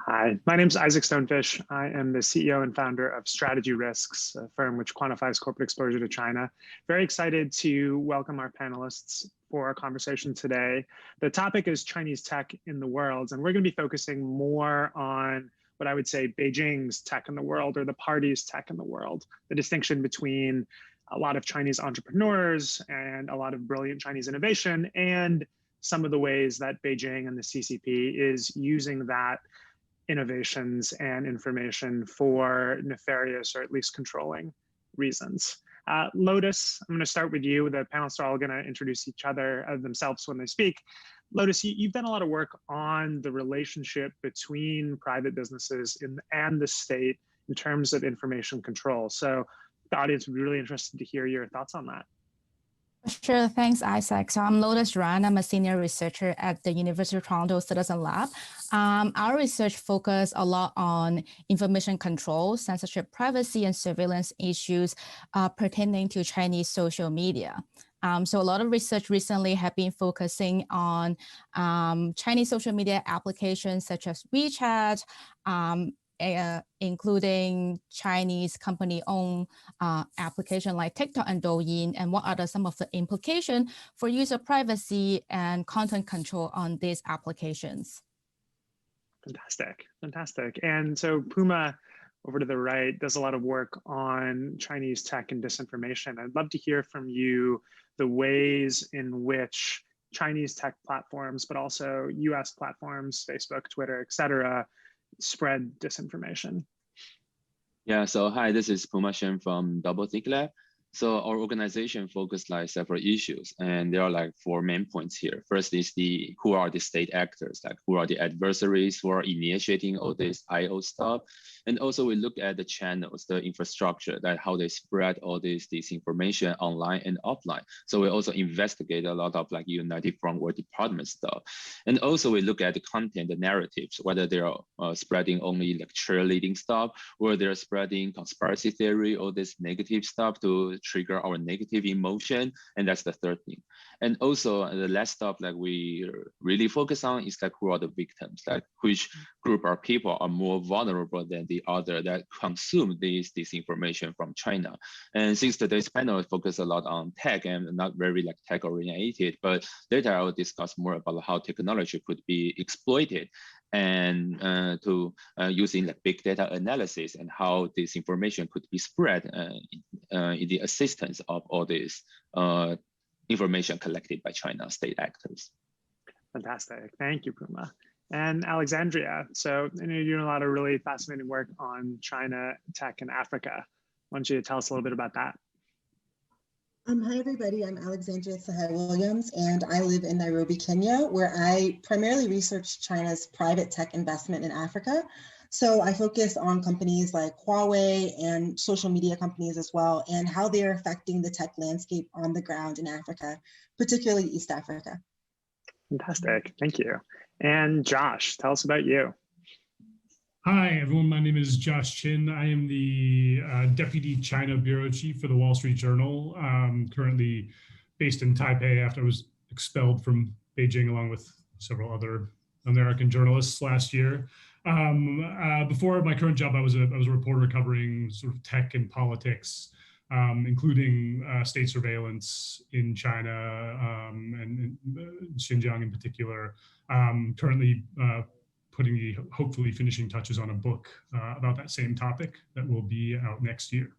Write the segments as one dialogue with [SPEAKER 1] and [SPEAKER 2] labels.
[SPEAKER 1] Hi, my name is Isaac Stonefish. I am the CEO and founder of Strategy Risks, a firm which quantifies corporate exposure to China. Very excited to welcome our panelists for our conversation today. The topic is Chinese tech in the world, and we're going to be focusing more on what I would say Beijing's tech in the world, or the party's tech in the world, the distinction between a lot of Chinese entrepreneurs and a lot of brilliant Chinese innovation, and some of the ways that Beijing and the CCP is using that innovations and information for nefarious or at least controlling reasons. Lotus, I'm going to start with you. The panelists are all going to introduce each other themselves when they speak. Lotus, you've done a lot of work on the relationship between private businesses and the state in terms of information control. So the audience would be really interested to hear your thoughts on that.
[SPEAKER 2] Sure, thanks, Isaac. So I'm Lotus Ran. I'm a senior researcher at the University of Toronto Citizen Lab. Our research focuses a lot on information control, censorship, privacy, and surveillance issues pertaining to Chinese social media. So a lot of research recently have been focusing on Chinese social media applications such as WeChat, including Chinese company-owned application like TikTok and Doyin, and what are some of the implications for user privacy and content control on these applications.
[SPEAKER 1] Fantastic, fantastic. And so Puma, over to the right, does a lot of work on Chinese tech and disinformation. I'd love to hear from you the ways in which Chinese tech platforms, but also US platforms, Facebook, Twitter, et cetera, spread disinformation.
[SPEAKER 3] Yeah, so hi, this is Puma Shen from DoubleThink Lab. So our organization focused like several issues, and there are like four main points here. First is who are the state actors, like who are the adversaries who are initiating all this IO stuff. And also we look at the channels, the infrastructure, that how they spread all this disinformation online and offline. So we also investigate a lot of like United Front or department stuff. And also we look at the content, the narratives, whether they are spreading only like cheerleading stuff, or they're spreading conspiracy theory, all this negative stuff to trigger our negative emotion. And that's the third thing. And also the last stuff like we really focus on is like who are the victims, like which group of people are more vulnerable than the other that consume this disinformation from China. And since today's panel focus a lot on tech and not very like tech oriented, but later I will discuss more about how technology could be exploited and to using like big data analysis and how this information could be spread in the assistance of all this information collected by China state actors.
[SPEAKER 1] Fantastic, thank you, Puma. And Alexandria, so I know you're doing a lot of really fascinating work on China tech in Africa. Why don't you tell us a little bit about that?
[SPEAKER 4] Hi, everybody. I'm Alexandria Sahai Williams, and I live in Nairobi, Kenya, where I primarily research China's private tech investment in Africa. So I focus on companies like Huawei and social media companies as well, and how they're affecting the tech landscape on the ground in Africa, particularly East Africa.
[SPEAKER 1] Fantastic, thank you. And Josh, tell us about you.
[SPEAKER 5] Hi, everyone. My name is Josh Chin. I am the Deputy China Bureau Chief for the Wall Street Journal, currently based in Taipei after I was expelled from Beijing along with several other American journalists last year. Before my current job, I was a reporter covering sort of tech and politics, including state surveillance in China and Xinjiang in particular. Currently putting the hopefully finishing touches on a book about that same topic that will be out next year.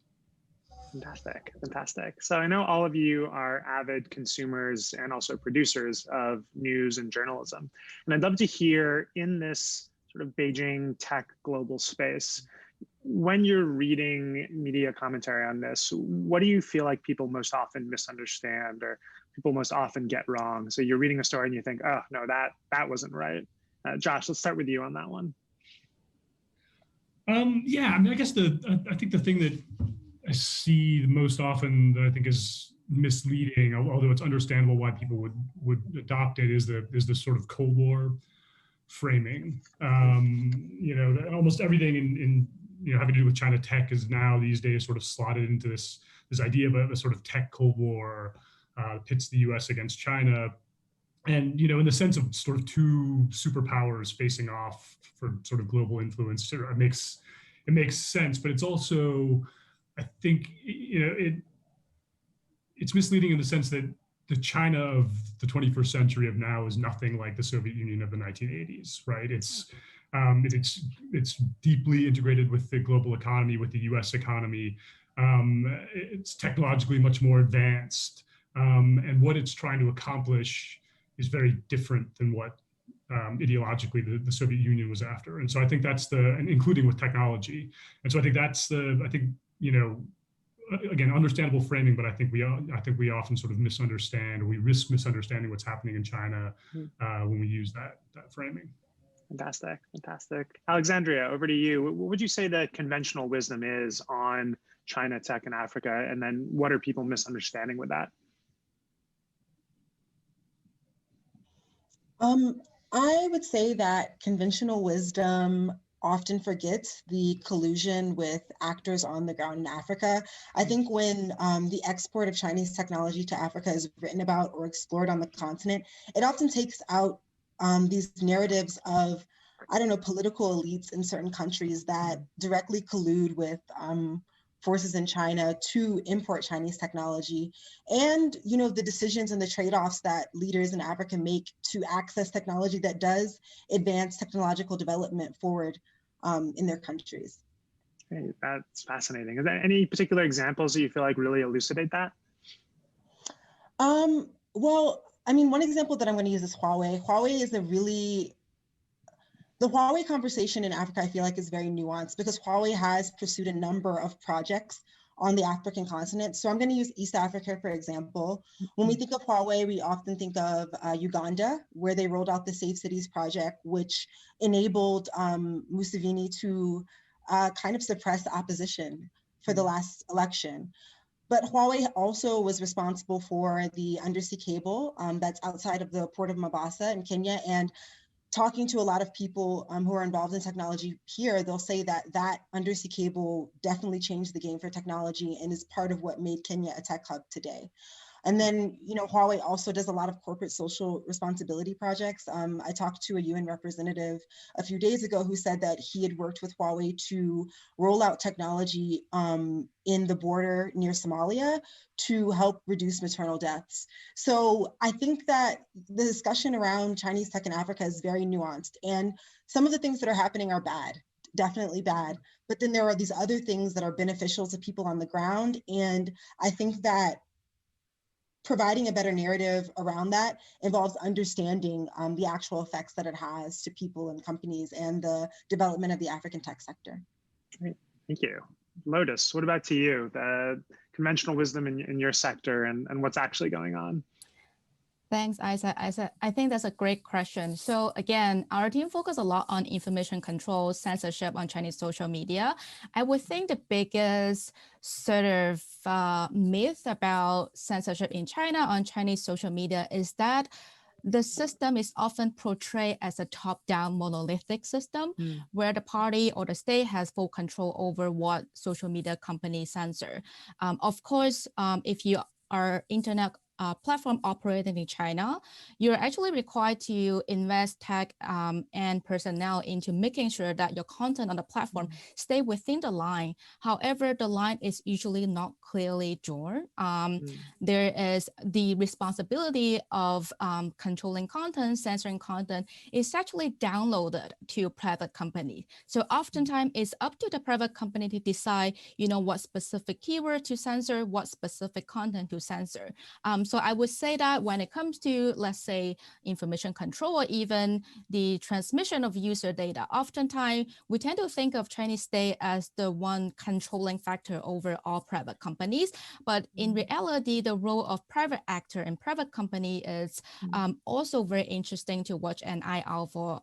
[SPEAKER 1] Fantastic, fantastic. So I know all of you are avid consumers and also producers of news and journalism. And I'd love to hear in this sort of Beijing tech global space, when you're reading media commentary on this, what do you feel like people most often misunderstand or people most often get wrong? So you're reading a story and you think, oh, no, that wasn't right. Josh, let's start with you on that one.
[SPEAKER 5] Yeah, I mean, I guess I think the thing that I see the most often that I think is misleading, although it's understandable why people would adopt it, is the sort of Cold War framing. You know, almost everything in having to do with China tech is now these days sort of slotted into this idea of a sort of tech Cold War, pits the U.S. against China. And, in the sense of sort of two superpowers facing off for sort of global influence, it makes sense, but it's also, I think, it's misleading in the sense that the China of the 21st century of now is nothing like the Soviet Union of the 1980s, right? It's deeply integrated with the global economy, with the U.S. economy. It's technologically much more advanced, and what it's trying to accomplish is very different than what ideologically the Soviet Union was after. And so I think and including with technology. And so I think again, understandable framing, but I think we often sort of misunderstand, or we risk misunderstanding what's happening in China when we use that framing.
[SPEAKER 1] Fantastic. Alexandria, over to you. What would you say the conventional wisdom is on China tech in Africa, and then what are people misunderstanding with that?
[SPEAKER 4] I would say that conventional wisdom often forgets the collusion with actors on the ground in Africa. I think when the export of Chinese technology to Africa is written about or explored on the continent, it often takes out these narratives of, political elites in certain countries that directly collude with forces in China to import Chinese technology, and the decisions and the trade-offs that leaders in Africa make to access technology that does advance technological development forward in their countries.
[SPEAKER 1] Hey, that's fascinating. Is there any particular examples that you feel like really elucidate that?
[SPEAKER 4] Well, one example that I'm going to use is Huawei. The Huawei conversation in Africa, I feel like, is very nuanced because Huawei has pursued a number of projects on the African continent. So I'm going to use East Africa, for example. When we think of Huawei, we often think of Uganda, where they rolled out the Safe Cities project, which enabled Museveni to kind of suppress the opposition for the last election. But Huawei also was responsible for the undersea cable that's outside of the port of Mombasa in Kenya. And talking to a lot of people who are involved in technology here, they'll say that undersea cable definitely changed the game for technology and is part of what made Kenya a tech hub today. And then, Huawei also does a lot of corporate social responsibility projects. I talked to a UN representative a few days ago who said that he had worked with Huawei to roll out technology in the border near Somalia to help reduce maternal deaths. So I think that the discussion around Chinese tech in Africa is very nuanced. And some of the things that are happening are bad, definitely bad. But then there are these other things that are beneficial to people on the ground. And I think that providing a better narrative around that involves understanding the actual effects that it has to people and companies and the development of the African tech sector.
[SPEAKER 1] Great, thank you. Lotus, what about to you? The conventional wisdom in your sector and what's actually going on?
[SPEAKER 2] Thanks, Isaac. I think that's a great question. So again, our team focused a lot on information control, censorship on Chinese social media. I would think the biggest sort of myth about censorship in China on Chinese social media is that the system is often portrayed as a top-down monolithic system where the party or the state has full control over what social media companies censor. Of course, if you are internet platform operating in China, you're actually required to invest tech and personnel into making sure that your content on the platform stay within the line. However, the line is usually not clearly drawn. There is the responsibility of controlling content, censoring content is actually downloaded to a private company. So oftentimes it's up to the private company to decide, what specific keyword to censor, what specific content to censor. So I would say that when it comes to, let's say, information control or even the transmission of user data, oftentimes we tend to think of Chinese state as the one controlling factor over all private companies. But in reality, the role of private actor and private company is also very interesting to watch an eye out for.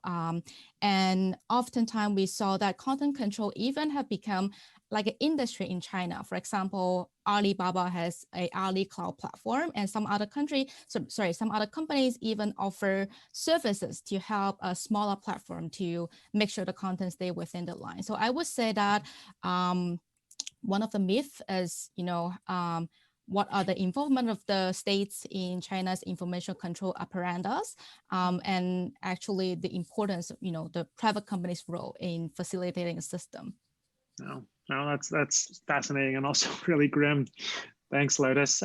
[SPEAKER 2] And oftentimes we saw that content control even have become like an industry in China. For example, Alibaba has a Ali cloud platform, and some other companies even offer services to help a smaller platform to make sure the content stay within the line. So I would say that one of the myths is, what are the involvement of the states in China's information control apparatus, and actually the importance of, the private company's role in facilitating a system.
[SPEAKER 1] No, that's fascinating and also really grim. Thanks, Lotus.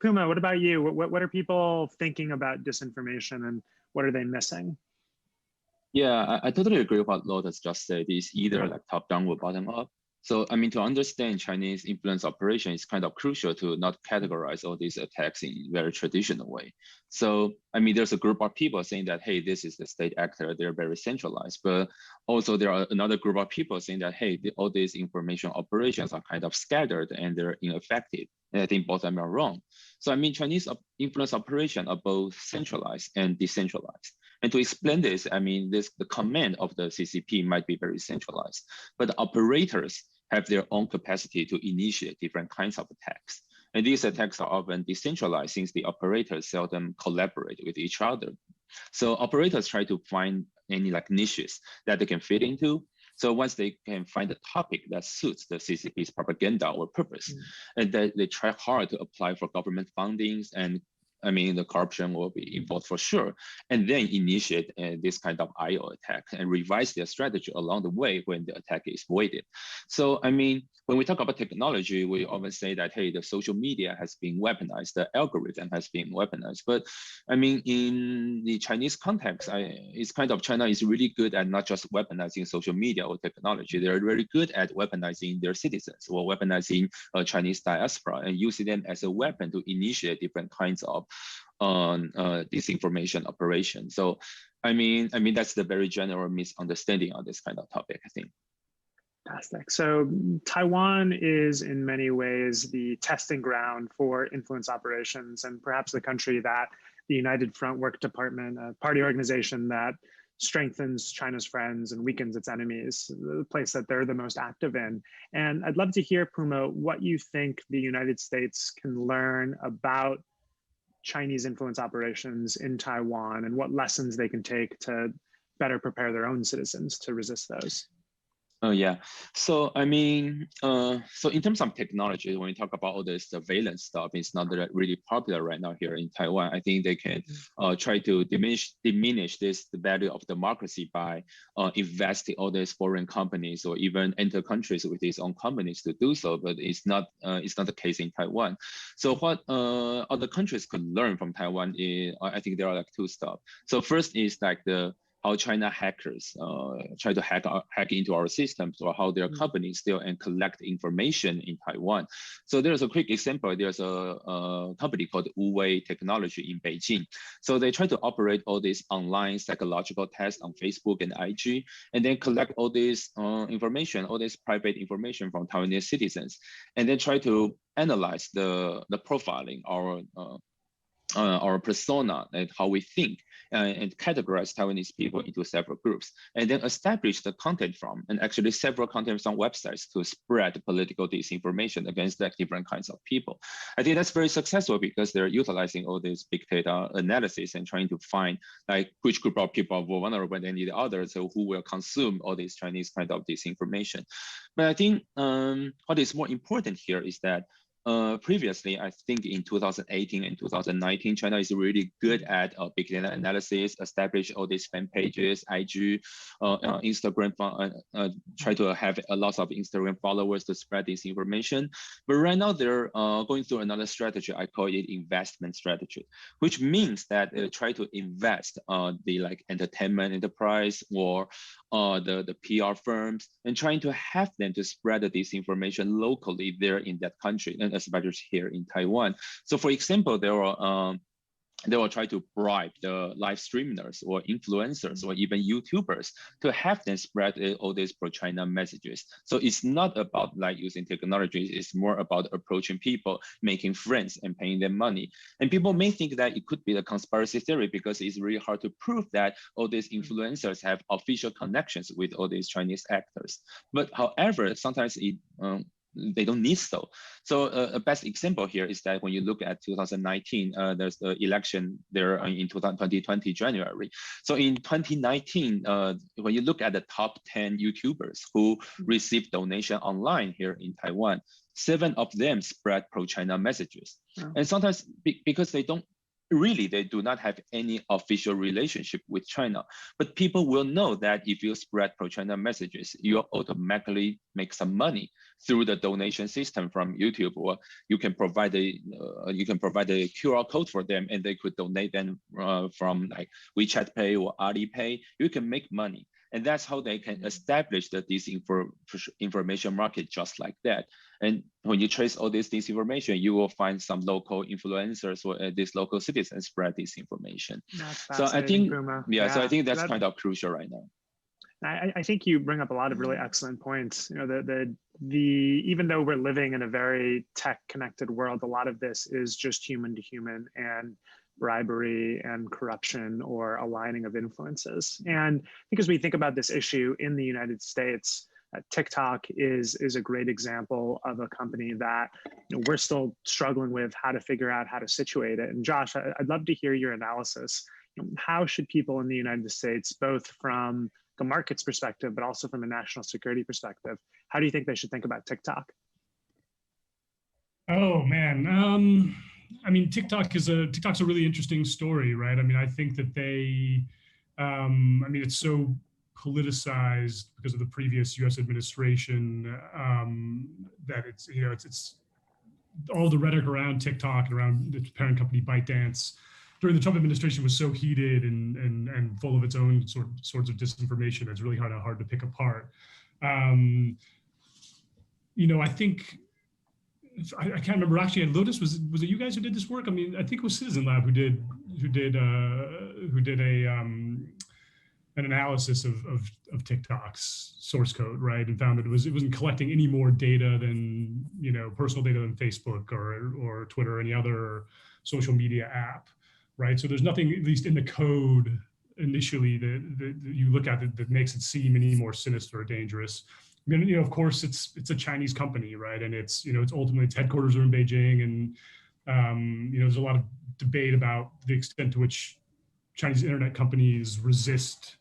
[SPEAKER 1] Puma, what about you? What are people thinking about disinformation and what are they missing?
[SPEAKER 3] Yeah, I totally agree with what Lotus just said. It's either like top down or bottom up. So, I mean, to understand Chinese influence operation, it's kind of crucial to not categorize all these attacks in a very traditional way. So, I mean, there's a group of people saying that, hey, this is the state actor, they're very centralized. But also there are another group of people saying that, hey, all these information operations are kind of scattered and they're ineffective. And I think both of them are wrong. So, I mean, Chinese influence operation are both centralized and decentralized. And to explain this, I mean, the command of the CCP might be very centralized, but the operators have their own capacity to initiate different kinds of attacks. And these attacks are often decentralized since the operators seldom collaborate with each other. So operators try to find any like niches that they can fit into. So once they can find a topic that suits the CCP's propaganda or purpose, and they try hard to apply for government fundings, and I mean, the corruption will be involved for sure, and then initiate this kind of IO attack and revise their strategy along the way when the attack is voided. So, I mean, when we talk about technology, we often say that, hey, the social media has been weaponized, the algorithm has been weaponized. But I mean, in the Chinese context, it's kind of China is really good at not just weaponizing social media or technology. They're very good at weaponizing their citizens or weaponizing Chinese diaspora and using them as a weapon to initiate different kinds of disinformation operation. So, I mean, that's the very general misunderstanding on this kind of topic, I think.
[SPEAKER 1] Fantastic. So Taiwan is in many ways the testing ground for influence operations and perhaps the country that the United Front Work Department, a party organization that strengthens China's friends and weakens its enemies, the place that they're the most active in. And I'd love to hear, Puma, what you think the United States can learn about Chinese influence operations in Taiwan and what lessons they can take to better prepare their own citizens to resist those.
[SPEAKER 3] Oh, yeah. So, I mean, so in terms of technology, when we talk about all this surveillance stuff, it's not really popular right now here in Taiwan. I think they can try to diminish the value of democracy by investing all these foreign companies or even enter countries with its own companies to do so. But it's not the case in Taiwan. So what other countries could learn from Taiwan is, I think there are like two stuff. So first is like how China hackers try to hack into our systems, or how their companies steal and collect information in Taiwan. So there's a quick example. There's a company called Wuwei Technology in Beijing. So they try to operate all these online psychological tests on Facebook and IG, and then collect all this information, all this private information from Taiwanese citizens, and then try to analyze the profiling, our persona and how we think, and categorize Taiwanese people into several groups, and then establish the content from, and actually several contents on websites to spread political disinformation against like different kinds of people. I think that's very successful because they're utilizing all this big data analysis and trying to find like which group of people are more vulnerable than the others, so who will consume all this Chinese kind of disinformation. But I think what is more important here is that previously, I think in 2018 and 2019, China is really good at big data analysis, establish all these fan pages, IG, Instagram, try to have a lot of Instagram followers to spread this information. But right now they're going through another strategy. I call it investment strategy, which means that they try to invest the like entertainment enterprise or the PR firms, and trying to have them to spread the disinformation locally there in that country, and especially here in Taiwan. So for example, they will try to bribe the live streamers or influencers or even YouTubers to have them spread all these pro-China messages. So it's not about like using technology, it's more about approaching people, making friends and paying them money. And people may think that it could be a conspiracy theory because it's really hard to prove that all these influencers have official connections with all these Chinese actors. But however, sometimes they don't need so. So a best example here is that when you look at 2019, there's the election there in 2020 January. So in 2019, when you look at the top 10 YouTubers who received donation online here in Taiwan, 7 of them spread pro-China messages. Oh. And sometimes because they do not have any official relationship with China. But people will know that if you spread pro-China messages, you automatically make some money through the donation system from YouTube, or you can provide a QR code for them, and they could donate them from like WeChat Pay or Alipay. You can make money. And that's how they can establish the disinformation market just like that. And when you trace all this disinformation, you will find some local influencers or these local citizens spread disinformation. So I think, so I think that's kind of crucial right now.
[SPEAKER 1] I think you bring up a lot of really excellent points. You know, even though we're living in a very tech-connected world, a lot of this is just human to human and bribery and corruption or aligning of influences. And I think as we think about this issue in the United States, TikTok is a great example of a company that we're still struggling with how to figure out how to situate it. And Josh, I'd love to hear your analysis. How should people in the United States, both from the market's perspective, but also from a national security perspective, how do you think they should think about TikTok?
[SPEAKER 5] Oh man, I mean, TikTok's a really interesting story, right? I mean, I think that I mean, it's so politicized because of the previous U.S. administration that it's all the rhetoric around TikTok and around its parent company ByteDance during the Trump administration was so heated and full of its own sorts of disinformation. It's really hard to pick apart. I think. I can't remember actually. And Lotus, was it you guys who did this work? I mean, I think it was Citizen Lab who did an analysis of TikTok's source code, right? And found that it wasn't collecting any more data than personal data than Facebook or Twitter or any other social media app, right? So there's nothing, at least in the code initially, that you look at that makes it seem any more sinister or dangerous. I mean, of course, it's a Chinese company, right? And it's ultimately its headquarters are in Beijing, and there's a lot of debate about the extent to which Chinese internet companies resist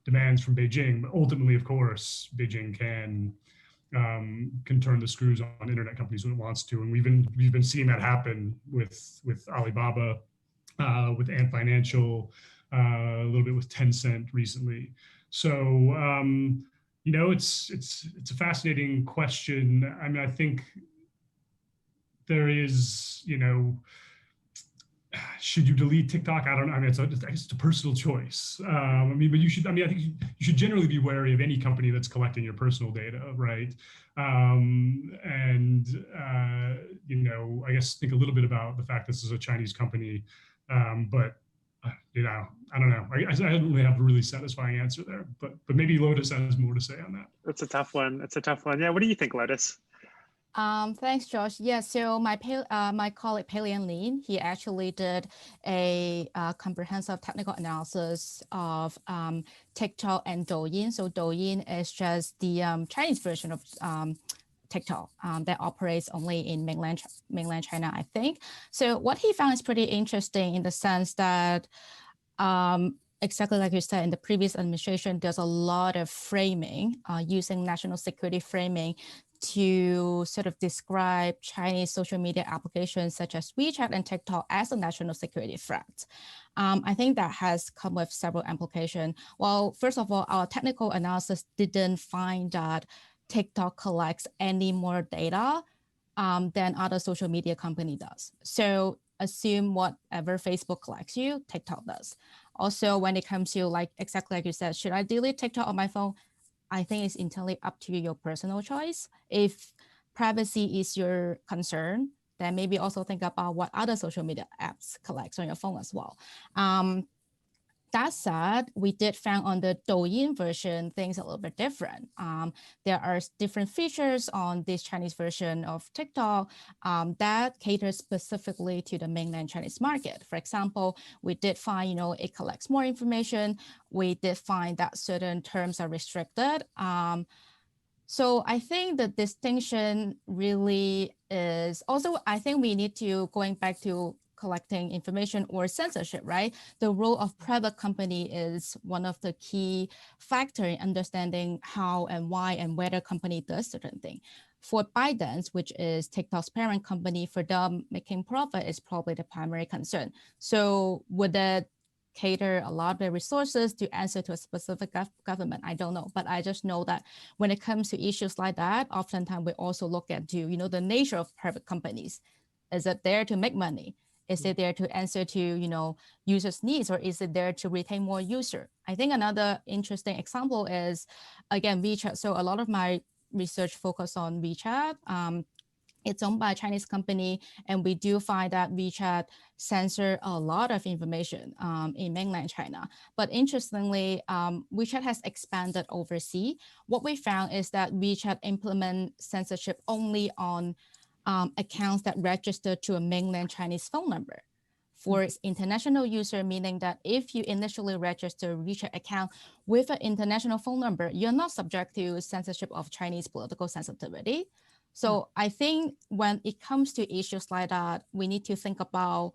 [SPEAKER 5] demands from Beijing. But ultimately, of course, Beijing can turn the screws on internet companies when it wants to, and we've been seeing that happen with Alibaba, with Ant Financial, a little bit with Tencent recently. So. It's a fascinating question. I mean, I think there is, should you delete TikTok? I don't know. I mean, it's a personal choice. I think you should generally be wary of any company that's collecting your personal data, right? I guess think a little bit about the fact this is a Chinese company, but I don't know. I don't really have a really satisfying answer there, but maybe Lotus has more to say on that.
[SPEAKER 1] That's a tough one. Yeah. What do you think, Lotus?
[SPEAKER 2] Thanks, Josh. Yeah. So my colleague Pei-Lian Lin, he actually did a comprehensive technical analysis of TikTok and Douyin. So Douyin is just the Chinese version of TikTok that operates only in mainland China, I think. So what he found is pretty interesting in the sense that exactly like you said, in the previous administration, there's a lot of framing using national security framing to sort of describe Chinese social media applications such as WeChat and TikTok as a national security threat. I think that has come with several implications. Well, first of all, our technical analysis didn't find that TikTok collects any more data than other social media company does. So assume whatever Facebook collects you, TikTok does. Also, when it comes to exactly like you said, should I delete TikTok on my phone? I think it's entirely up to your personal choice. If privacy is your concern, then maybe also think about what other social media apps collects on your phone as well. That said, we did find on the Douyin version, things a little bit different. There are different features on this Chinese version of TikTok that caters specifically to the mainland Chinese market. For example, we did find, it collects more information. We did find that certain terms are restricted. So I think the distinction really is also, I think we need to, going back to collecting information or censorship, right? The role of private company is one of the key factor in understanding how and why and whether a company does certain thing. For ByteDance, which is TikTok's parent company, for them, making profit is probably the primary concern. So would that cater a lot of the resources to answer to a specific government? I don't know, but I just know that when it comes to issues like that, oftentimes we also look at the nature of private companies. Is it there to make money? Is it there to answer to, users' needs, or is it there to retain more user? I think another interesting example is, again, WeChat. So a lot of my research focus on WeChat. It's owned by a Chinese company, and we do find that WeChat censor a lot of information in mainland China. But interestingly, WeChat has expanded overseas. What we found is that WeChat implement censorship only on accounts that register to a mainland Chinese phone number. For its international user, meaning that if you initially register a WeChat account with an international phone number, you're not subject to censorship of Chinese political sensitivity. So I think when it comes to issues like that, we need to think about,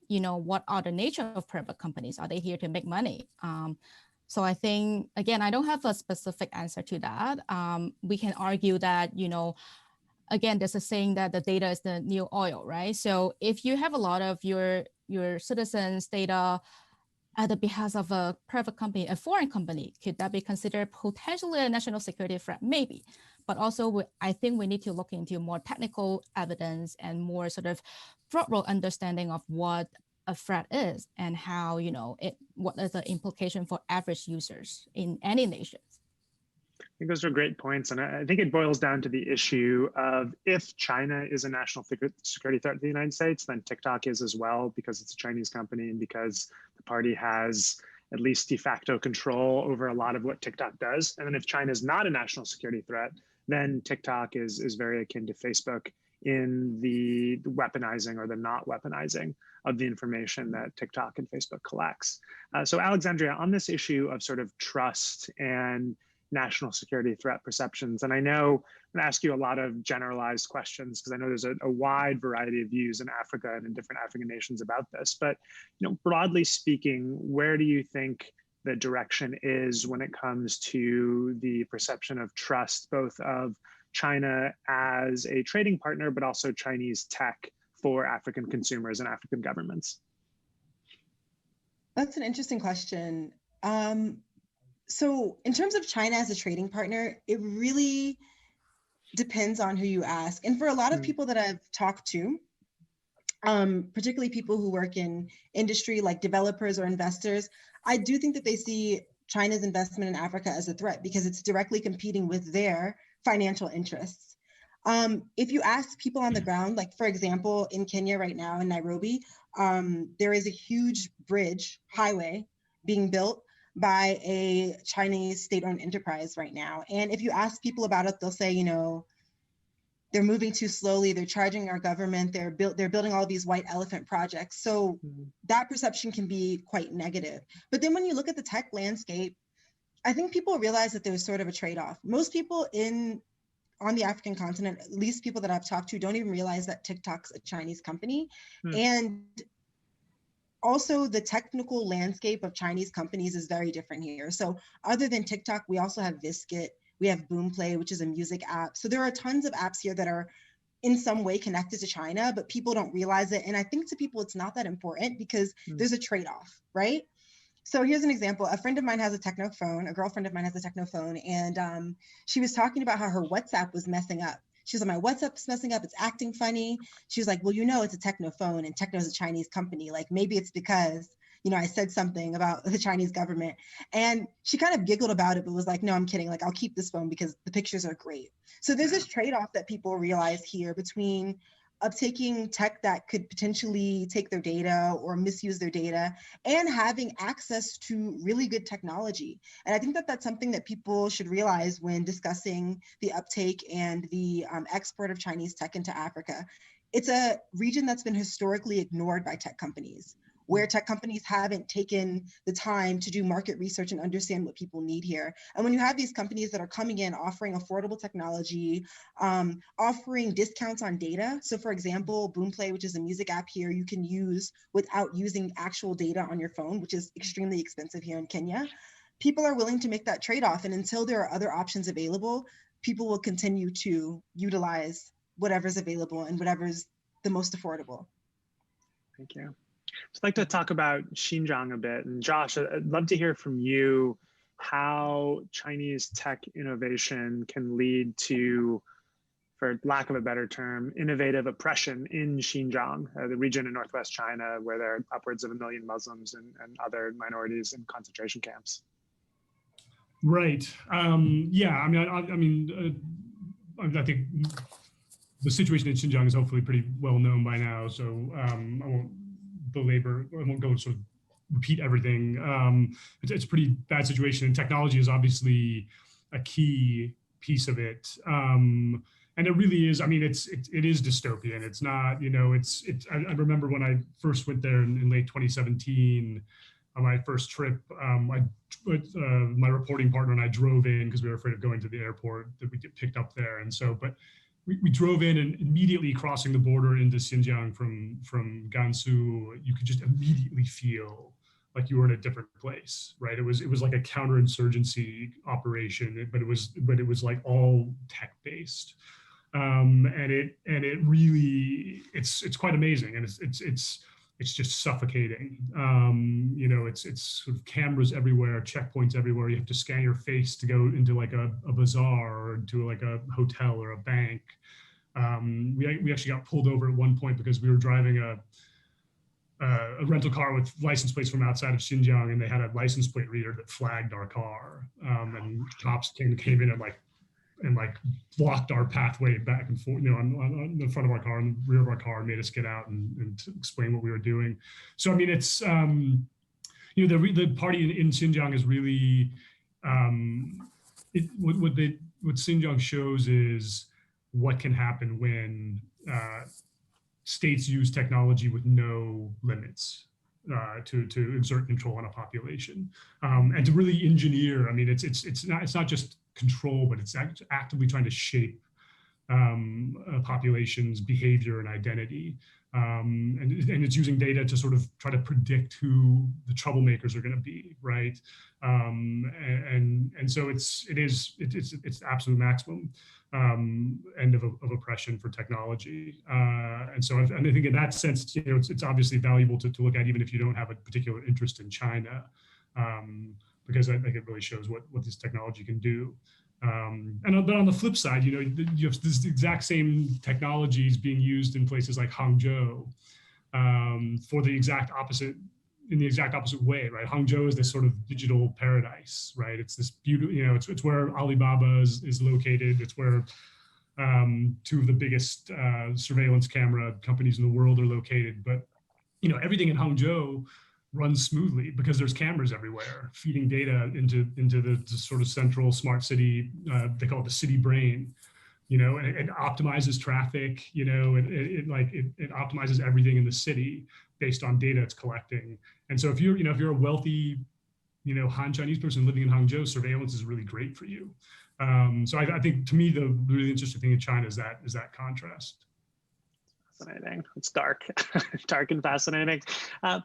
[SPEAKER 2] what are the nature of private companies? Are they here to make money? So I think, again, I don't have a specific answer to that. We can argue that, again, there's a saying that the data is the new oil, right? So if you have a lot of your citizens' data at the behest of a private company, a foreign company, could that be considered potentially a national security threat? Maybe. But also, I think we need to look into more technical evidence and more sort of thorough understanding of what a threat is and how, what is the implication for average users in any nations.
[SPEAKER 1] I think those are great points. And I think it boils down to the issue of, if China is a national security threat to the United States, then TikTok is as well, because it's a Chinese company and because the party has at least de facto control over a lot of what TikTok does. And then if China is not a national security threat, then TikTok is very akin to Facebook in the weaponizing or the not weaponizing of the information that TikTok and Facebook collects. So Alexandria, on this issue of sort of trust and national security threat perceptions, and I know I'm gonna ask you a lot of generalized questions because I know there's a wide variety of views in Africa and in different African nations about this, but broadly speaking, where do you think the direction is when it comes to the perception of trust, both of China as a trading partner, but also Chinese tech for African consumers and African governments?
[SPEAKER 4] That's an interesting question. So in terms of China as a trading partner, it really depends on who you ask. And for a lot of people that I've talked to, particularly people who work in industry like developers or investors, I do think that they see China's investment in Africa as a threat because it's directly competing with their financial interests. If you ask people on the ground, like for example, in Kenya right now, in Nairobi, there is a huge bridge, highway being built by a Chinese state-owned enterprise right now. And if you ask people about it, they'll say, they're moving too slowly, they're charging our government, they're building all these white elephant projects. So that perception can be quite negative. But then when you look at the tech landscape, I think people realize that there's sort of a trade-off. Most people on the African continent, at least people that I've talked to, don't even realize that TikTok's a Chinese company. And also the technical landscape of Chinese companies is very different here. So other than TikTok, we also have Visket, we have Boomplay, which is a music app. So there are tons of apps here that are in some way connected to China, but people don't realize it. And I think to people, it's not that important because there's a trade-off, right? So here's an example. A friend of mine has a techno phone, a girlfriend of mine has a techno phone, and she was talking about how her WhatsApp was messing up. She was like, my WhatsApp's messing up, it's acting funny. She was like, well, it's a techno phone and techno is a Chinese company. Like maybe it's because, I said something about the Chinese government. And she kind of giggled about it, but was like, no, I'm kidding. Like, I'll keep this phone because the pictures are great. So there's this trade-off that people realize here between uptaking tech that could potentially take their data or misuse their data and having access to really good technology. And I think that that's something that people should realize when discussing the uptake and the export of Chinese tech into Africa. It's a region that's been historically ignored by tech companies. where tech companies haven't taken the time to do market research and understand what people need here. And when you have these companies that are coming in, offering affordable technology, offering discounts on data. So for example, Boomplay, which is a music app here, you can use without using actual data on your phone, which is extremely expensive here in Kenya. People are willing to make that trade-off. And until there are other options available, people will continue to utilize whatever's available and whatever's the most affordable.
[SPEAKER 1] Thank you. I'd like to talk about Xinjiang a bit. And Josh, I'd love to hear from you how Chinese tech innovation can lead to, for lack of a better term, innovative oppression in Xinjiang, the region in Northwest China, where there are upwards of 1 million Muslims and other minorities in concentration camps.
[SPEAKER 5] Right. Yeah. I think the situation in Xinjiang is hopefully pretty well known by now, so I won't belabor. I won't go sort of repeat everything. It's a pretty bad situation, and technology is obviously a key piece of it. And it really is. I mean, it is dystopian. It's not. I remember when I first went there in late 2017. On my first trip, my reporting partner and I drove in because we were afraid of going to the airport that we'd get picked up there. And so, but we drove in, and immediately crossing the border into Xinjiang from Gansu, you could just immediately feel like you were in a different place, right? It was like a counterinsurgency operation, but it was like all tech based, and it really it's quite amazing, and it's just suffocating. It's sort of cameras everywhere, checkpoints everywhere. You have to scan your face to go into like a bazaar or into like a hotel or a bank. We actually got pulled over at one point because we were driving a rental car with license plates from outside of Xinjiang, and they had a license plate reader that flagged our car. And cops came in and blocked our pathway back and forth, on the front of our car and the rear of our car, and made us get out and to explain what we were doing. So, I mean, it's, the party in Xinjiang is really, what Xinjiang shows is what can happen when states use technology with no limits to exert control on a population, and to really engineer. I mean, it's not just control, but it's actively trying to shape a population's behavior and identity, and it's using data to sort of try to predict who the troublemakers are going to be, right? And so it's the absolute maximum end of oppression for technology, and so I think in that sense, it's obviously valuable to look at, even if you don't have a particular interest in China, because I think it really shows what this technology can do. But on the flip side, you have this exact same technologies being used in places like Hangzhou for the exact opposite, in the exact opposite way, right? Hangzhou is this sort of digital paradise, right? It's this beautiful, it's where Alibaba is located. It's where two of the biggest surveillance camera companies in the world are located. But everything in Hangzhou runs smoothly because there's cameras everywhere feeding data into the sort of central smart city. They call it the city brain, and it optimizes traffic. It optimizes everything in the city based on data it's collecting. And so if you're a wealthy, Han Chinese person living in Hangzhou, surveillance is really great for you. So I think, to me, the really interesting thing in China is that contrast.
[SPEAKER 1] Fascinating. It's dark, dark and fascinating.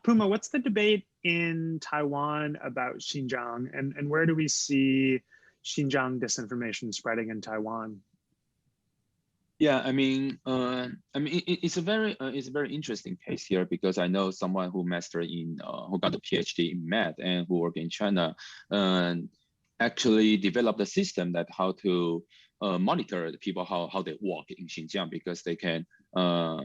[SPEAKER 1] Puma, what's the debate in Taiwan about Xinjiang, and where do we see Xinjiang disinformation spreading in Taiwan?
[SPEAKER 3] Yeah, it's a very interesting case here, because I know someone who mastered who got a PhD in math and who worked in China, and actually developed a system that how to monitor the people how they walk in Xinjiang, because they can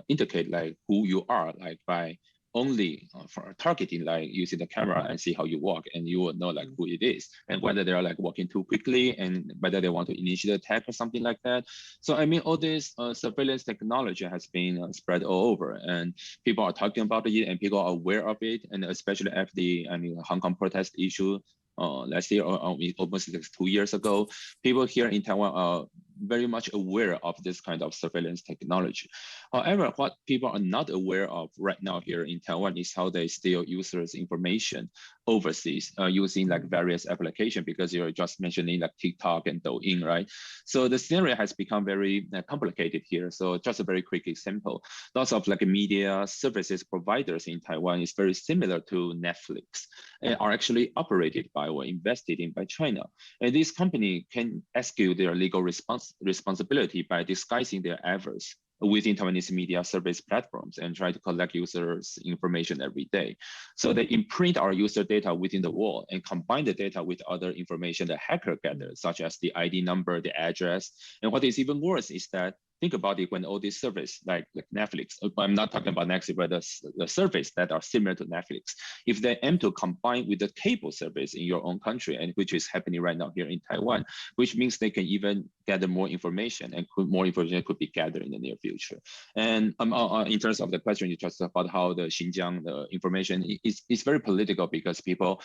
[SPEAKER 3] indicate like who you are, like by only for targeting, like using the camera and see how you walk, and you will know like who it is and whether they are like walking too quickly and whether they want to initiate attack or something like that. So all this surveillance technology has been spread all over, and people are talking about it and people are aware of it, and especially after the Hong Kong protest issue last year, or almost like 2 years ago, people here in Taiwan are very much aware of this kind of surveillance technology. However, what people are not aware of right now here in Taiwan is how they steal users' information overseas using like various applications, because you're just mentioning like TikTok and Douyin, right? So the scenario has become very complicated here. So just a very quick example, lots of like media services providers in Taiwan is very similar to Netflix and are actually operated by or invested in by China. And this company can execute their legal responsibility by disguising their efforts within Taiwanese media service platforms and try to collect users' information every day. So they imprint our user data within the wall and combine the data with other information the hacker gathers, such as the ID number, the address. And what is even worse is that, think about it, when all these services like Netflix, I'm not talking about Netflix, but the service that are similar to Netflix, if they aim to combine with the cable service in your own country, and which is happening right now here in Taiwan, which means they can even gather more information, and more information could be gathered in the near future. And in terms of the question you just about how the Xinjiang, the information is very political, because people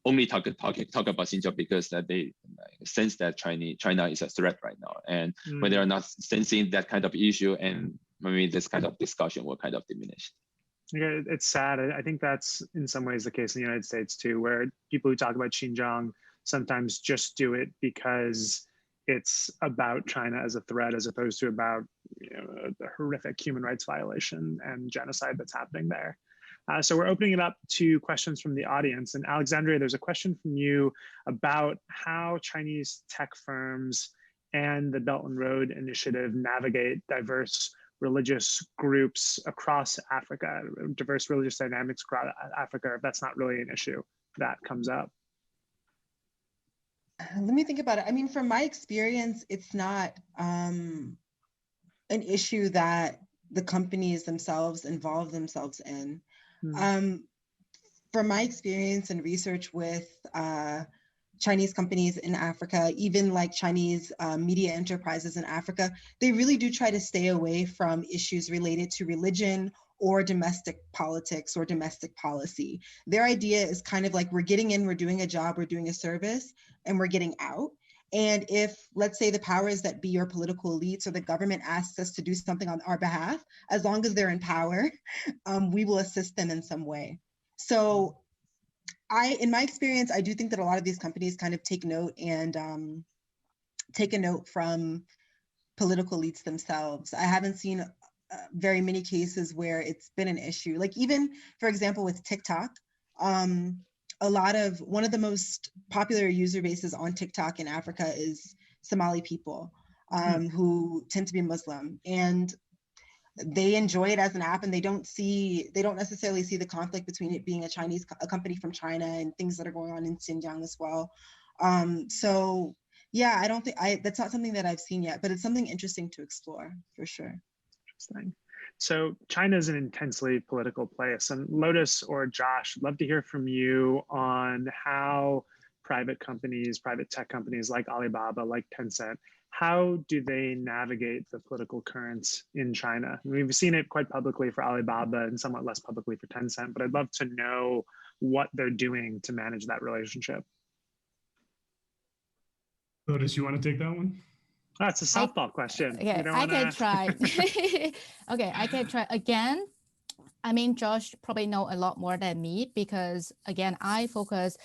[SPEAKER 3] only talk about Xinjiang because that they sense that China is a threat right now, and when they are not sensing that kind of issue, and maybe this kind of discussion will kind of diminish.
[SPEAKER 1] Yeah, it's sad. I think that's in some ways the case in the United States too, where people who talk about Xinjiang sometimes just do it because it's about China as a threat, as opposed to about the horrific human rights violation and genocide that's happening there. So we're opening it up to questions from the audience. And Alexandria, there's a question from you about how Chinese tech firms and the Belt and Road Initiative navigate diverse religious groups across Africa, diverse religious dynamics across Africa, if that's not really an issue that comes up.
[SPEAKER 4] Let me think about it. I mean, from my experience, it's not an issue that the companies themselves involve themselves in. From my experience and research with Chinese companies in Africa, even like Chinese media enterprises in Africa, they really do try to stay away from issues related to religion or domestic politics or domestic policy. Their idea is kind of like, we're getting in, we're doing a job, we're doing a service, and we're getting out. And if, let's say, the powers that be, or political elites or the government asks us to do something on our behalf, as long as they're in power, we will assist them in some way. So in my experience, I do think that a lot of these companies kind of take note and take a note from political elites themselves. I haven't seen very many cases where it's been an issue. Like even, for example, with TikTok, one of the most popular user bases on TikTok in Africa is Somali people who tend to be Muslim, and they enjoy it as an app, and they don't necessarily see the conflict between it being a company from China and things that are going on in Xinjiang as well. So yeah, I don't think that's not something that I've seen yet, but it's something interesting to explore for sure.
[SPEAKER 1] Interesting. So China is an intensely political place, and Lotus or Josh, I'd love to hear from you on how private tech companies like Alibaba, like Tencent, how do they navigate the political currents in China? We've seen it quite publicly for Alibaba and somewhat less publicly for Tencent, but I'd love to know what they're doing to manage that relationship.
[SPEAKER 5] Lotus, you want to take that one?
[SPEAKER 1] That's a softball question.
[SPEAKER 2] Okay, I can try. Okay, I can try again. I mean, Josh probably know a lot more than me because, again, I focus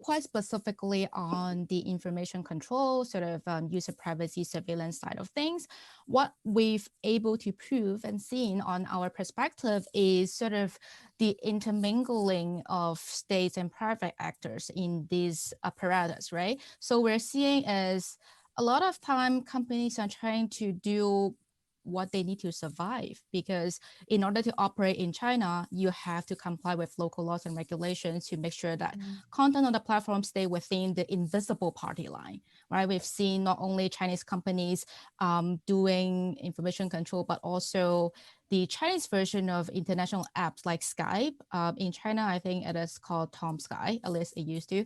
[SPEAKER 2] quite specifically on the information control, sort of user privacy surveillance side of things. What we've able to prove and seen on our perspective is sort of the intermingling of states and private actors in these apparatus, right? So we're seeing is a lot of time companies are trying to do what they need to survive, because in order to operate in China, you have to comply with local laws and regulations to make sure that content on the platform stay within the invisible party line, right? We've seen not only Chinese companies doing information control, but also the Chinese version of international apps like Skype. In China, I think it is called Tom Sky, at least it used to.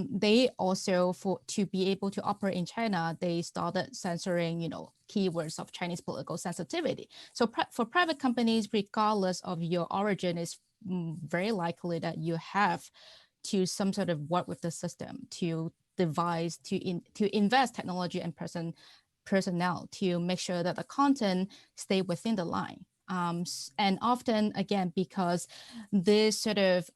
[SPEAKER 2] They also, to be able to operate in China, they started censoring, keywords of Chinese political sensitivity. So for private companies, regardless of your origin, it's very likely that you have to some sort of work with the system to devise, to invest technology and personnel to make sure that the content stay within the line. And often, again, because this sort of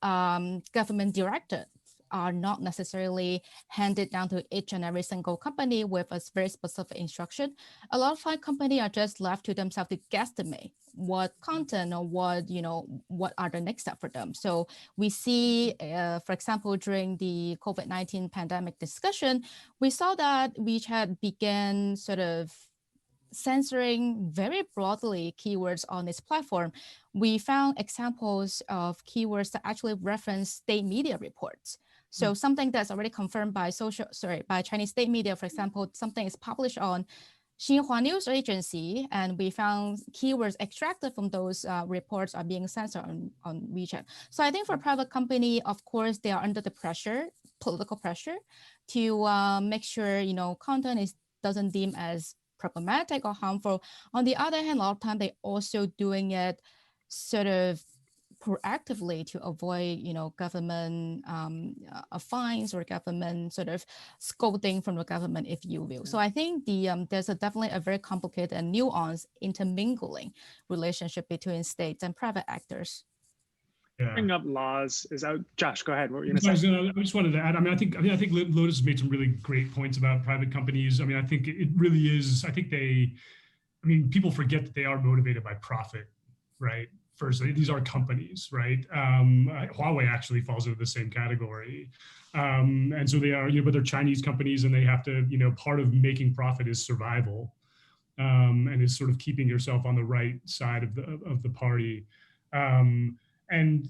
[SPEAKER 2] government directive are not necessarily handed down to each and every single company with a very specific instruction. A lot of companies are just left to themselves to guesstimate what content or what are the next step for them. So we see, for example, during the COVID-19 pandemic discussion, we saw that WeChat began sort of censoring very broadly keywords on its platform. We found examples of keywords that actually reference state media reports. So something that's already confirmed by by Chinese state media, for example, something is published on Xinjiang News Agency, and we found keywords extracted from those reports are being censored on WeChat. So I think for a private company, of course, they are under the pressure, political pressure, to make sure content doesn't deem as problematic or harmful. On the other hand, a lot of time they also doing it sort of proactively to avoid, government fines or government sort of scolding from the government, if you will. So I think there's definitely a very complicated and nuanced intermingling relationship between states and private actors.
[SPEAKER 5] Yeah.
[SPEAKER 1] Bring up laws is out. Josh, go ahead. What were you going to say?
[SPEAKER 5] I just wanted to add. I think Lotus made some really great points about private companies. I mean, I think it really is. I think people forget that they are motivated by profit, right? First, these are companies, right? Huawei actually falls into the same category, and so they are, but they're Chinese companies, and they have to, part of making profit is survival, and is sort of keeping yourself on the right side of the party. And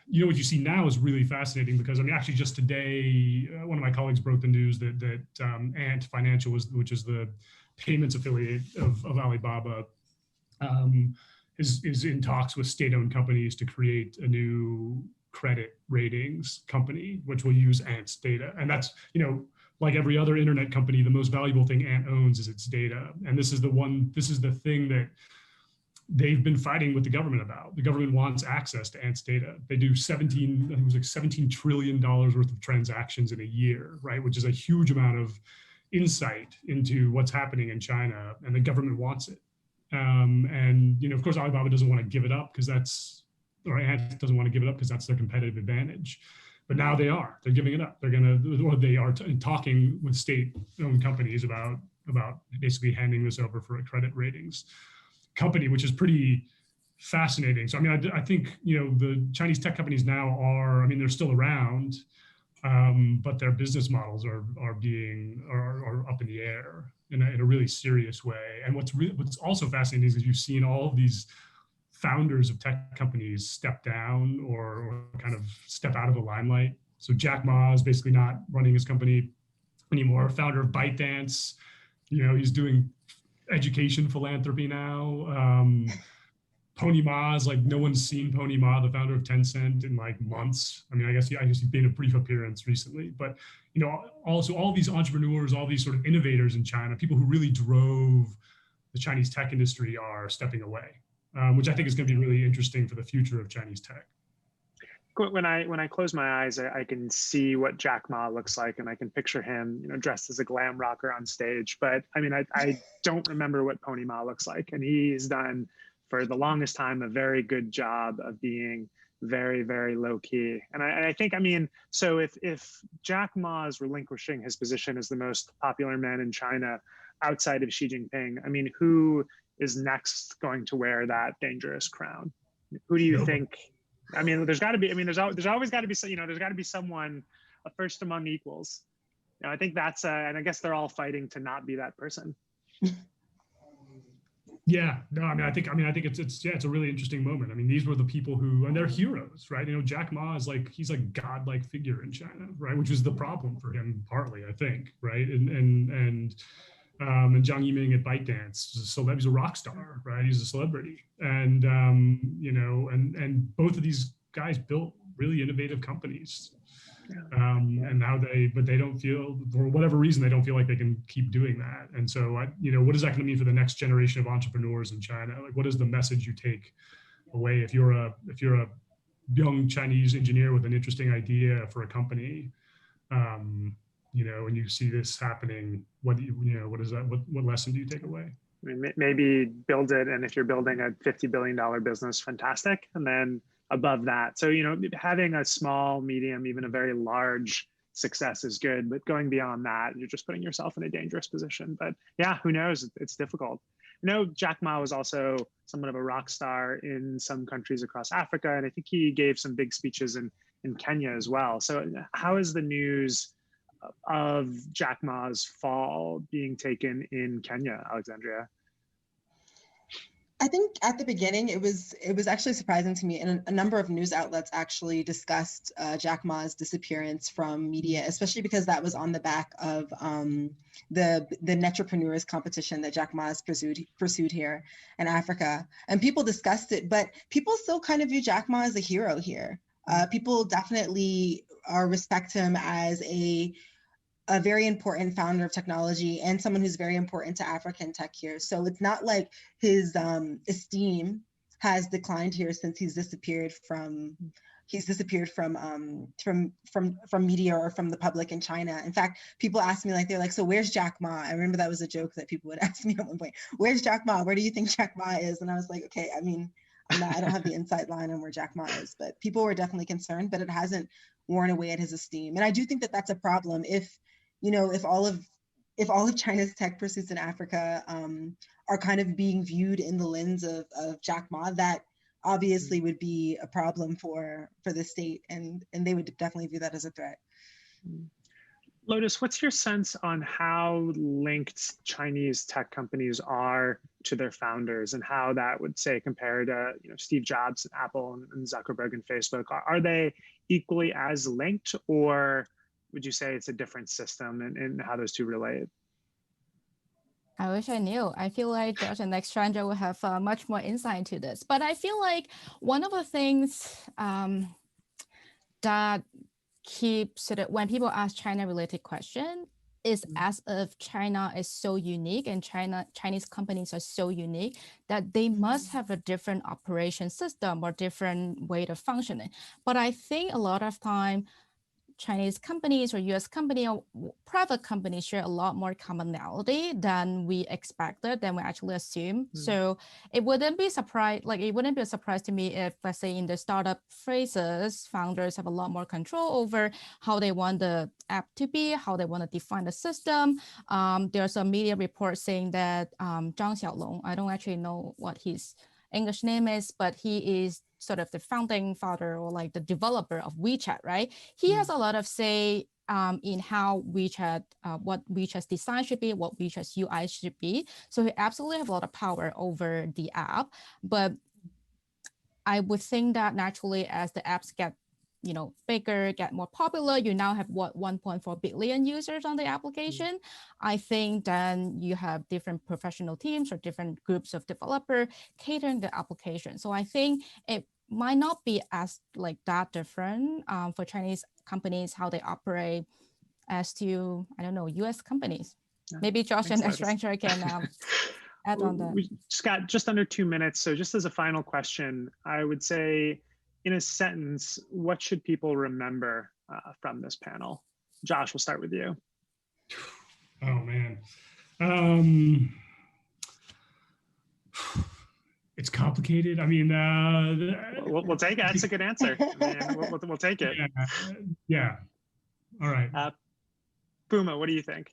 [SPEAKER 5] what you see now is really fascinating because actually just today, one of my colleagues broke the news that Ant Financial, which is the payments affiliate of Alibaba, is in talks with state-owned companies to create a new credit ratings company, which will use Ant's data. And that's, like every other internet company, the most valuable thing Ant owns is its data. And this is the thing that they've been fighting with the government about. The government wants access to Ant's data. They do $17 trillion worth of transactions in a year, right? Which is a huge amount of insight into what's happening in China, and the government wants it. And of course, Alibaba doesn't want to give it up because Ant doesn't want to give it up because that's their competitive advantage. But now they're giving it up. They are talking with state-owned companies about basically handing this over for a credit ratings company, which is pretty fascinating. So I think the Chinese tech companies now are they're still around, but their business models are up in the air in a really serious way. And what's also fascinating is you've seen all of these founders of tech companies step down or kind of step out of the limelight. So Jack Ma is basically not running his company anymore. Founder of ByteDance, he's doing education philanthropy now. Pony Ma is no one's seen Pony Ma, the founder of Tencent, in months. I guess he made a brief appearance recently, but also all these entrepreneurs, all these sort of innovators in China, people who really drove the Chinese tech industry are stepping away, which I think is going to be really interesting for the future of Chinese tech.
[SPEAKER 1] When I close my eyes, I can see what Jack Ma looks like, and I can picture him, dressed as a glam rocker on stage. But I don't remember what Pony Ma looks like, and he's done for the longest time a very good job of being very, very low key. And I think, so if Jack Ma is relinquishing his position as the most popular man in China outside of Xi Jinping, who is next going to wear that dangerous crown? Who do you think? There's got to be. There's always got to be. There's got to be someone, a first among equals. I think that's. And I guess they're all fighting to not be that person.
[SPEAKER 5] Yeah. No. I think it's a really interesting moment. These were the people who, and they're heroes, right? Jack Ma is he's a godlike figure in China, right? Which was the problem for him partly, I think, right? And Zhang Yiming at ByteDance, so he's a rock star, right? He's a celebrity, and and both of these guys built really innovative companies, and now they don't feel, for whatever reason, they don't feel like they can keep doing that. And so, what is that going to mean for the next generation of entrepreneurs in China? What is the message you take away if you're a young Chinese engineer with an interesting idea for a company? when you see this happening, what do what is that? What lesson do you take away?
[SPEAKER 1] I mean, maybe build it, and if you're building a $50 billion business, fantastic. And then above that, so having a small, medium, even a very large success is good, but going beyond that, you're just putting yourself in a dangerous position. But yeah, who knows? It's difficult. Jack Ma was also somewhat of a rock star in some countries across Africa, and I think he gave some big speeches in Kenya as well. So how is the news of Jack Ma's fall being taken in Kenya, Alexandria?
[SPEAKER 4] I think at the beginning, it was actually surprising to me, and a number of news outlets actually discussed Jack Ma's disappearance from media, especially because that was on the back of the Netrepreneurs competition that Jack Ma has pursued here in Africa. And people discussed it, but people still kind of view Jack Ma as a hero here. People definitely respect him as a very important founder of technology and someone who's very important to African tech here. So it's not like his esteem has declined here since he's disappeared from media or from the public in China. In fact, people ask me, they're like, so where's Jack Ma? I remember that was a joke that people would ask me at one point. Where's Jack Ma? Where do you think Jack Ma is? And I was like, okay, I mean, I don't have the inside line on where Jack Ma is, but people were definitely concerned, but it hasn't worn away at his esteem. And I do think that that's a problem if all of China's tech pursuits in Africa are kind of being viewed in the lens of Jack Ma, that obviously would be a problem for the state, and they would definitely view that as a threat.
[SPEAKER 1] Lotus, what's your sense on how linked Chinese tech companies are to their founders, and how that would, say, compare to Steve Jobs at Apple and Zuckerberg and Facebook? Are they equally as linked, or would you say it's a different system in how those two relate?
[SPEAKER 2] I wish I knew. I feel like Josh and Alexandra will have much more insight into this. But I feel like one of the things that keeps when people ask China-related questions is as if China is so unique and Chinese companies are so unique that they must have a different operation system or different way of functioning. But I think a lot of time, Chinese companies or US company or private companies share a lot more commonality than we expected, than we actually assumed. So it wouldn't be a surprise to me if, let's say, in the startup phases, founders have a lot more control over how they want the app to be, how they want to define the system. There's a media report saying that Zhang Xiaolong, I don't actually know what his English name is, but he is sort of the founding father or the developer of WeChat, right? He has a lot of say in how WeChat, what WeChat's design should be, what WeChat's UI should be. So he absolutely have a lot of power over the app. But I would think that naturally, as the apps get bigger, get more popular, you now have 1.4 billion users on the application. I think then you have different professional teams or different groups of developers catering the application. So I think it might not be as that different for Chinese companies, how they operate as to, I don't know, US companies. Maybe Josh and Alexandra can add on that.
[SPEAKER 1] Scott, just under 2 minutes. So just as a final question, I would say, in a sentence, what should people remember from this panel? Josh, we'll start with you.
[SPEAKER 5] Oh, man. It's complicated. I mean,
[SPEAKER 1] we'll take it. That's a good answer. We'll take it.
[SPEAKER 5] Yeah. All right.
[SPEAKER 1] Puma, what do you think?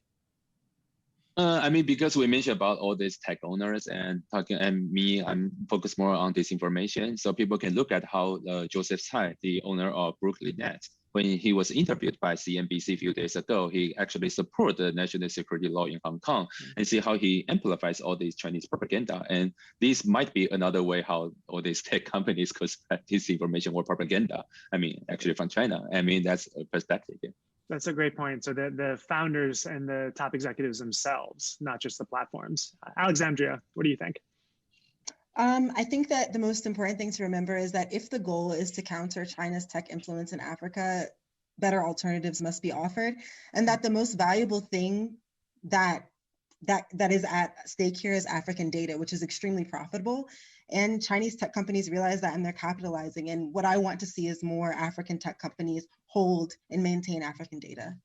[SPEAKER 3] I mean, because we mentioned about all these tech owners and I'm focused more on disinformation. So people can look at how Joseph Tsai, the owner of Brooklyn Net, when he was interviewed by CNBC a few days ago, he actually supported the national security law in Hong Kong and see how he amplifies all these Chinese propaganda. And this might be another way how all these tech companies could spread disinformation or propaganda. I mean, actually from China. I mean, that's a perspective. Yeah.
[SPEAKER 1] That's a great point. So the founders and the top executives themselves, not just the platforms. Alexandria, what do you think?
[SPEAKER 4] I think that the most important thing to remember is that if the goal is to counter China's tech influence in Africa, better alternatives must be offered, and that the most valuable thing that is at stake here is African data, which is extremely profitable. And Chinese tech companies realize that, and they're capitalizing. And what I want to see is more African tech companies hold and maintain African data.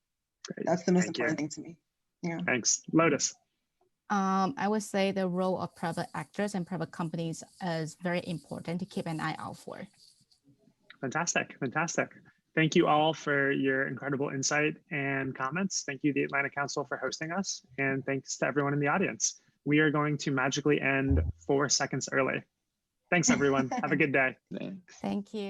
[SPEAKER 1] Great.
[SPEAKER 4] That's the most
[SPEAKER 1] Thank you.
[SPEAKER 4] important thing to me. Yeah.
[SPEAKER 1] Thanks. Lotus.
[SPEAKER 2] I would say the role of private actors and private companies is very important to keep an eye out for.
[SPEAKER 1] Fantastic, fantastic. Thank you all for your incredible insight and comments. Thank you, the Atlantic Council, for hosting us. And thanks to everyone in the audience. We are going to magically end 4 seconds early. Thanks, everyone. Have a good day.
[SPEAKER 3] Thanks.
[SPEAKER 2] Thank you.